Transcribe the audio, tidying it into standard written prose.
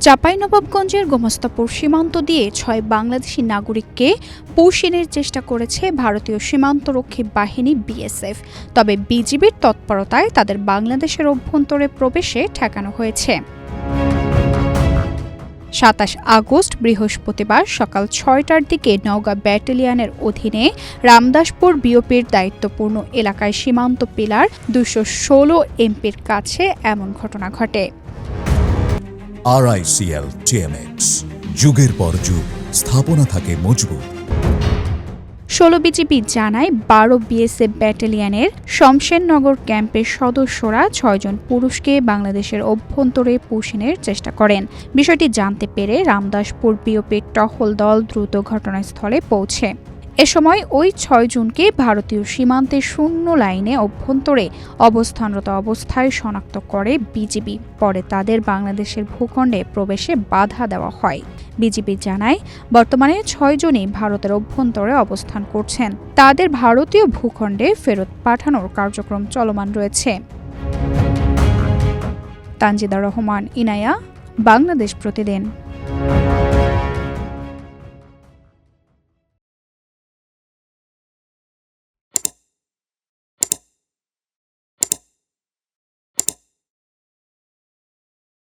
চাঁপাইনবাবগঞ্জের গোমস্তাপুর সীমান্ত দিয়ে ৬ বাংলাদেশি নাগরিককে পুশিনের চেষ্টা করেছে ভারতীয় সীমান্তরক্ষী বাহিনী বিএসএফ। তবে বিজিবির তৎপরতায় তাদের বাংলাদেশের অভ্যন্তরে প্রবেশে ঠেকানো হয়েছে। ২৭ আগস্ট বৃহস্পতিবার সকাল ৬টার দিকে নওগাঁ ব্যাটালিয়নের অধীনে রামদাসপুর বিওপির দায়িত্বপূর্ণ এলাকায় সীমান্ত পিলার ২১৬ এমপির কাছে এমন ঘটনা ঘটে। RICL TMX, যুগের পর যুগ স্থাপনা থাকে মজবুত। ১৬ বিজিবি জানায় ১২ বিএসএফ ব্যাটালিয়নের শমশেরনগর ক্যাম্পের সদস্যরা ৬ জন পুরুষকে বাংলাদেশের অভ্যন্তরে পুশিনের চেষ্টা করেন। বিষয়টি জানতে পেরে রামদাসপুর বিওপির টহল দল দ্রুত ঘটনাস্থলে পৌঁছে। এ সময় ওই ৬ জনকে ভারতীয় সীমান্তের শূন্য লাইনে অভ্যন্তরে অবস্থানরত অবস্থায় শনাক্ত করে বিজিবি। পরে তাদের বাংলাদেশের ভূখণ্ডে প্রবেশে বাধা দেওয়া হয়। বিজিবি জানায়, বর্তমানে ৬ জনই ভারতের অভ্যন্তরে অবস্থান করছেন। তাদের ভারতীয় ভূখণ্ডে ফেরত পাঠানোর কার্যক্রম চলমান রয়েছে। তানজিদা রহমান, ইনায়া, বাংলাদেশ প্রতিদিন।